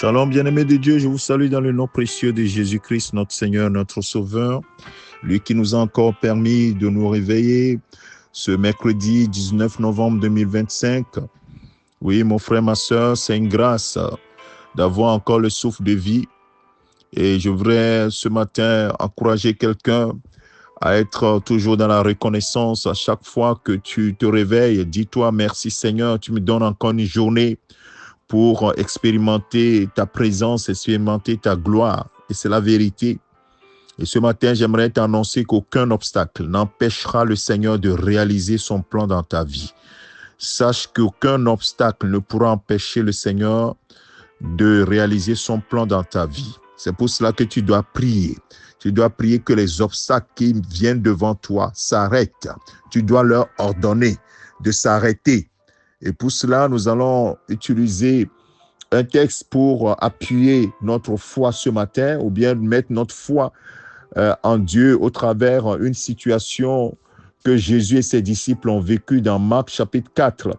Shalom, bien-aimés de Dieu, je vous salue dans le nom précieux de Jésus-Christ, notre Seigneur, notre Sauveur, lui qui nous a encore permis de nous réveiller ce mercredi 19 novembre 2025. Oui, mon frère, ma soeur, c'est une grâce d'avoir encore le souffle de vie. Et je voudrais ce matin encourager quelqu'un à être toujours dans la reconnaissance à chaque fois que tu te réveilles. Dis-toi, merci Seigneur, tu me donnes encore une journée pour expérimenter ta présence, expérimenter ta gloire. Et c'est la vérité. Et ce matin, j'aimerais t'annoncer qu'aucun obstacle n'empêchera le Seigneur de réaliser son plan dans ta vie. Sache qu'aucun obstacle ne pourra empêcher le Seigneur de réaliser son plan dans ta vie. C'est pour cela que tu dois prier. Tu dois prier que les obstacles qui viennent devant toi s'arrêtent. Tu dois leur ordonner de s'arrêter. Et pour cela, nous allons utiliser un texte pour appuyer notre foi ce matin ou bien mettre notre foi en Dieu au travers une situation que Jésus et ses disciples ont vécue dans Marc chapitre 4,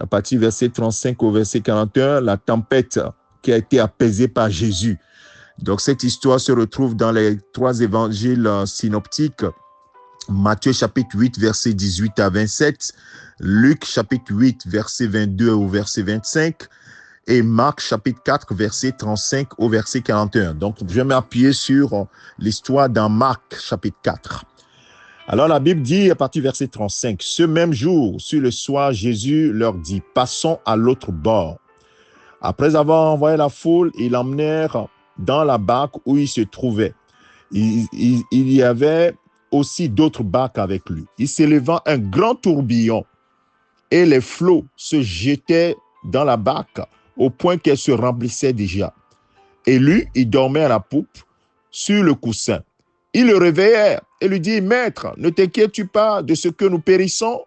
à partir du verset 35 au verset 41, la tempête qui a été apaisée par Jésus. Donc cette histoire se retrouve dans les trois évangiles synoptiques, Matthieu chapitre 8, verset 18 à 27, Luc chapitre 8, verset 22 au verset 25, et Marc chapitre 4, verset 35 au verset 41. Donc, je vais m'appuyer sur l'histoire dans Marc chapitre 4. Alors, la Bible dit, à partir du verset 35, « Ce même jour, sur le soir, Jésus leur dit, « Passons à l'autre bord. » Après avoir envoyé la foule, ils l'emmenèrent dans la barque où il se trouvait. Il y avait aussi d'autres barques avec lui. Il s'élevant un grand tourbillon et les flots se jetaient dans la barque au point qu'elle se remplissait déjà. Et lui, il dormait à la poupe sur le coussin. Ils le réveillèrent et lui dit, « Maître, ne t'inquiètes-tu pas de ce que nous périssons ?»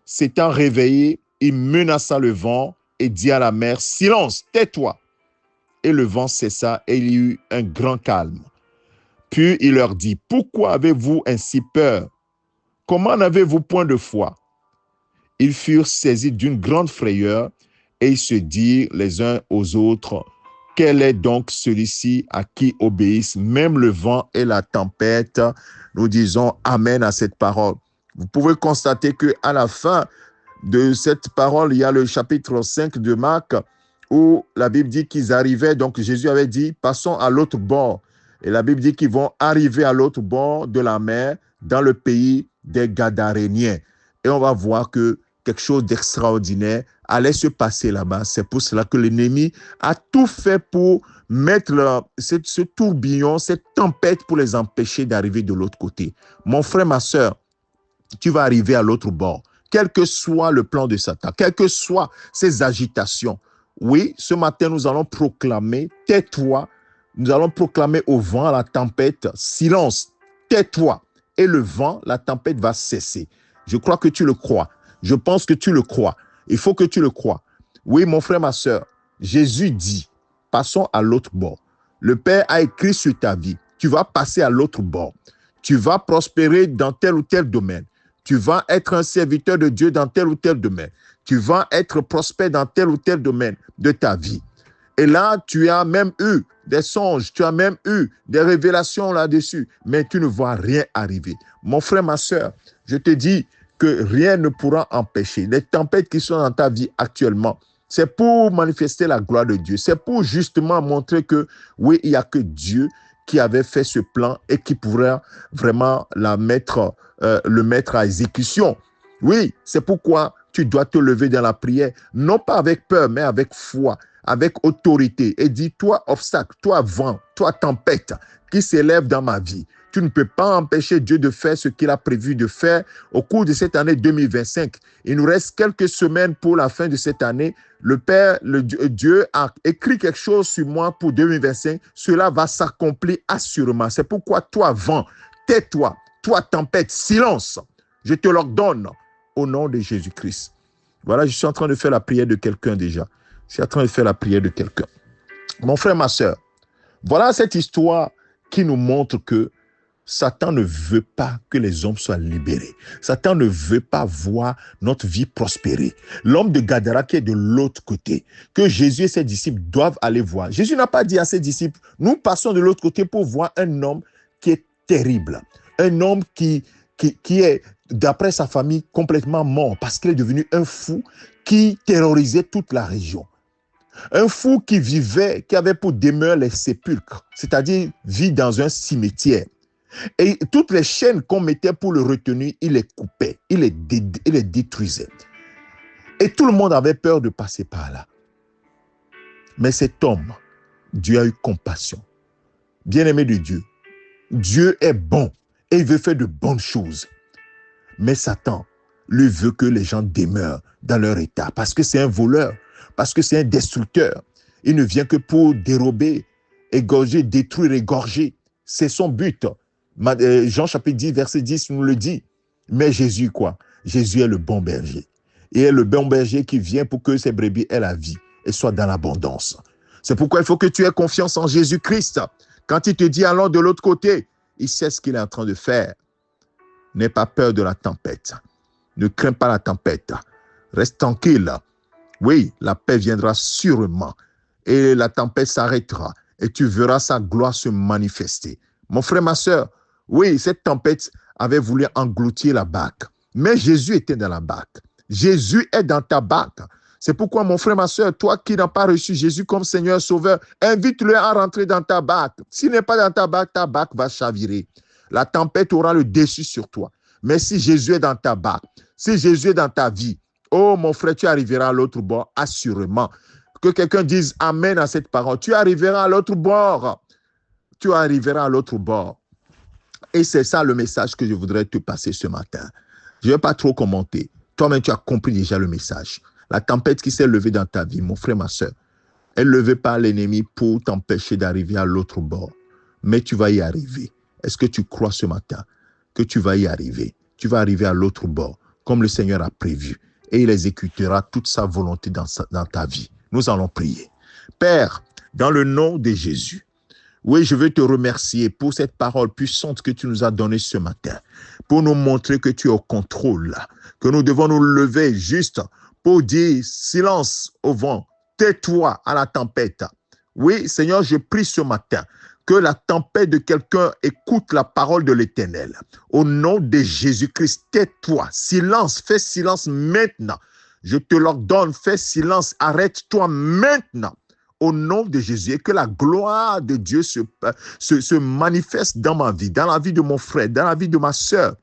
S'étant réveillé, il menaça le vent et dit à la mer, « Silence, tais-toi !» Et le vent cessa et il y eut un grand calme. Puis il leur dit, « Pourquoi avez-vous ainsi peur? Comment n'avez-vous point de foi ?» Ils furent saisis d'une grande frayeur et ils se dirent les uns aux autres, « Quel est donc celui-ci à qui obéissent même le vent et la tempête ?» Nous disons Amen à cette parole. Vous pouvez constater qu'à la fin de cette parole, il y a le chapitre 5 de Marc où la Bible dit qu'ils arrivaient, donc Jésus avait dit, « Passons à l'autre bord ». Et la Bible dit qu'ils vont arriver à l'autre bord de la mer dans le pays des Gadaréniens. Et on va voir que quelque chose d'extraordinaire allait se passer là-bas. C'est pour cela que l'ennemi a tout fait pour mettre ce tourbillon, cette tempête pour les empêcher d'arriver de l'autre côté. Mon frère, ma soeur, tu vas arriver à l'autre bord. Quel que soit le plan de Satan, quelles que soient ses agitations. Oui, ce matin, nous allons proclamer, tais-toi. Nous allons proclamer au vent, à la tempête, silence, tais-toi. Et le vent, la tempête va cesser. Je crois que tu le crois. Je pense que tu le crois. Il faut que tu le crois. Oui, mon frère, ma soeur, Jésus dit, passons à l'autre bord. Le Père a écrit sur ta vie. Tu vas passer à l'autre bord. Tu vas prospérer dans tel ou tel domaine. Tu vas être un serviteur de Dieu dans tel ou tel domaine. Tu vas être prospère dans tel ou tel domaine de ta vie. Et là, tu as même eu des songes, tu as même eu des révélations là-dessus, mais tu ne vois rien arriver. Mon frère, ma soeur, je te dis que rien ne pourra empêcher. Les tempêtes qui sont dans ta vie actuellement, c'est pour manifester la gloire de Dieu. C'est pour justement montrer que, oui, il n'y a que Dieu qui avait fait ce plan et qui pourrait vraiment le mettre à exécution. Oui, c'est pourquoi tu dois te lever dans la prière, non pas avec peur, mais avec foi, avec autorité, et dis, toi obstacle, toi vent, toi tempête qui s'élève dans ma vie, tu ne peux pas empêcher Dieu de faire ce qu'il a prévu de faire au cours de cette année 2025. Il nous reste quelques semaines pour la fin de cette année. Le Père, Dieu a écrit quelque chose sur moi pour 2025. Cela va s'accomplir assurément. C'est pourquoi toi vent, tais-toi, toi tempête, silence. Je te l'ordonne au nom de Jésus-Christ. Voilà, je suis en train de faire la prière de quelqu'un déjà. Je suis en train de faire la prière de quelqu'un. Mon frère, ma soeur, voilà cette histoire qui nous montre que Satan ne veut pas que les hommes soient libérés. Satan ne veut pas voir notre vie prospérer. L'homme de Gadara qui est de l'autre côté, que Jésus et ses disciples doivent aller voir. Jésus n'a pas dit à ses disciples, nous passons de l'autre côté pour voir un homme qui est terrible. Un homme qui est, d'après sa famille, complètement mort parce qu'il est devenu un fou qui terrorisait toute la région. Un fou qui vivait, qui avait pour demeure les sépulcres, c'est-à-dire vit dans un cimetière. Et toutes les chaînes qu'on mettait pour le retenir, il les coupait, il les détruisait. Et tout le monde avait peur de passer par là. Mais cet homme, Dieu a eu compassion. Bien-aimé de Dieu, Dieu est bon et il veut faire de bonnes choses. Mais Satan, lui, veut que les gens demeurent dans leur état parce que c'est un voleur, parce que c'est un destructeur. Il ne vient que pour dérober, égorger, détruire, égorger. C'est son but. Jean chapitre 10, verset 10 nous le dit. Mais Jésus, quoi? Jésus est le bon berger. Il est le bon berger qui vient pour que ses brebis aient la vie et soient dans l'abondance. C'est pourquoi il faut que tu aies confiance en Jésus-Christ. Quand il te dit allons de l'autre côté, il sait ce qu'il est en train de faire. N'aie pas peur de la tempête. Ne crains pas la tempête. Reste tranquille. Oui, la paix viendra sûrement. Et la tempête s'arrêtera. Et tu verras sa gloire se manifester. Mon frère, ma soeur, oui, cette tempête avait voulu engloutir la barque. Mais Jésus était dans la barque. Jésus est dans ta barque. C'est pourquoi, mon frère, ma soeur, toi qui n'as pas reçu Jésus comme Seigneur Sauveur, invite-le à rentrer dans ta barque. S'il n'est pas dans ta barque va chavirer. La tempête aura le dessus sur toi. Mais si Jésus est dans ta barque, si Jésus est dans ta vie, oh mon frère, tu arriveras à l'autre bord, assurément. Que quelqu'un dise Amen à cette parole. Tu arriveras à l'autre bord. Tu arriveras à l'autre bord. Et c'est ça le message que je voudrais te passer ce matin. Je ne vais pas trop commenter. Toi-même, tu as compris déjà le message. La tempête qui s'est levée dans ta vie, mon frère, ma soeur, elle est levée par l'ennemi pour t'empêcher d'arriver à l'autre bord. Mais tu vas y arriver. Est-ce que tu crois ce matin que tu vas y arriver? Tu vas arriver à l'autre bord, comme le Seigneur a prévu. Et il exécutera toute sa volonté dans ta vie. Nous allons prier. Père, dans le nom de Jésus, oui, je veux te remercier pour cette parole puissante que tu nous as donnée ce matin, pour nous montrer que tu es au contrôle, que nous devons nous lever juste pour dire silence au vent, tais-toi à la tempête. Oui, Seigneur, je prie ce matin que la tempête de quelqu'un écoute la parole de l'Éternel. Au nom de Jésus-Christ, tais-toi, silence, fais silence maintenant. Je te l'ordonne, fais silence, arrête-toi maintenant. Au nom de Jésus, et que la gloire de Dieu se manifeste dans ma vie, dans la vie de mon frère, dans la vie de ma soeur.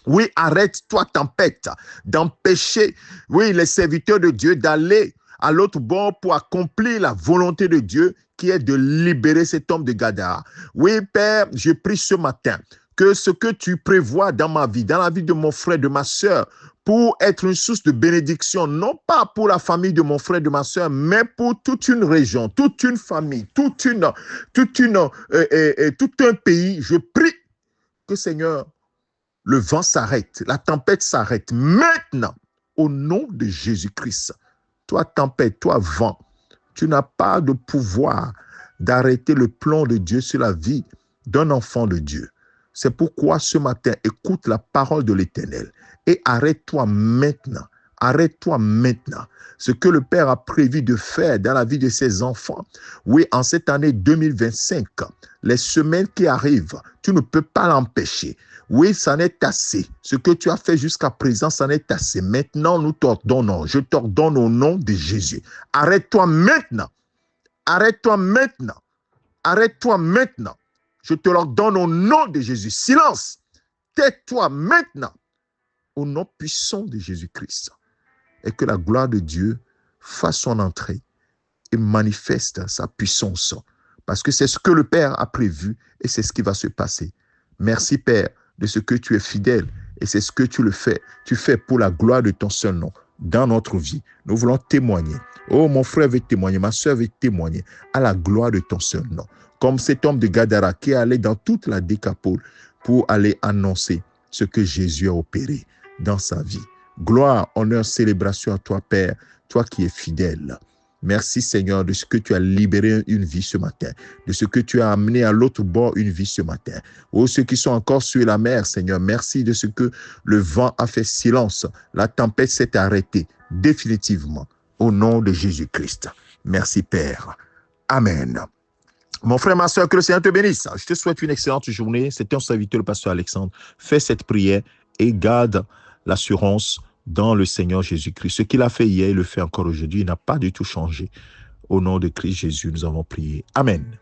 Oui, arrête-toi, tempête, d'empêcher, oui, les serviteurs de Dieu d'aller à l'autre bord pour accomplir la volonté de Dieu qui est de libérer cet homme de Gadara. Oui, Père, je prie ce matin que ce que tu prévois dans ma vie, dans la vie de mon frère, de ma soeur, pour être une source de bénédiction, non pas pour la famille de mon frère, de ma soeur, mais pour toute une région, toute une famille, tout un pays. Je prie que, Seigneur, le vent s'arrête, la tempête s'arrête maintenant, au nom de Jésus-Christ. Toi, tempête, toi, vent, tu n'as pas de pouvoir d'arrêter le plan de Dieu sur la vie d'un enfant de Dieu. C'est pourquoi ce matin, écoute la parole de l'Éternel et arrête-toi maintenant. Arrête-toi maintenant. Ce que le Père a prévu de faire dans la vie de ses enfants. Oui, en cette année 2025, les semaines qui arrivent, tu ne peux pas l'empêcher. Oui, ça n'est assez. Ce que tu as fait jusqu'à présent, ça n'est assez. Maintenant, nous t'ordonnons. Je t'ordonne au nom de Jésus. Arrête-toi maintenant. Arrête-toi maintenant. Arrête-toi maintenant. Je te l'ordonne au nom de Jésus. Silence. Tais-toi maintenant. Au nom puissant de Jésus-Christ. Et que la gloire de Dieu fasse son entrée et manifeste sa puissance. Parce que c'est ce que le Père a prévu et c'est ce qui va se passer. Merci, Père, de ce que tu es fidèle et c'est ce que tu le fais. Tu fais pour la gloire de ton seul nom dans notre vie. Nous voulons témoigner. Oh, mon frère veut témoigner, ma soeur veut témoigner à la gloire de ton seul nom. Comme cet homme de Gadara qui est allé dans toute la Décapole pour aller annoncer ce que Jésus a opéré dans sa vie. Gloire, honneur, célébration à toi, Père, toi qui es fidèle. Merci Seigneur de ce que tu as libéré une vie ce matin, de ce que tu as amené à l'autre bord une vie ce matin. Oh, ceux qui sont encore sur la mer, Seigneur, merci de ce que le vent a fait silence, la tempête s'est arrêtée définitivement au nom de Jésus-Christ. Merci Père. Amen. Mon frère, ma soeur, que le Seigneur te bénisse. Je te souhaite une excellente journée. C'était ton serviteur, le pasteur Alexandre. Fais cette prière et garde l'assurance dans le Seigneur Jésus-Christ. Ce qu'il a fait hier, il le fait encore aujourd'hui. Il n'a pas du tout changé. Au nom de Christ Jésus, nous avons prié. Amen.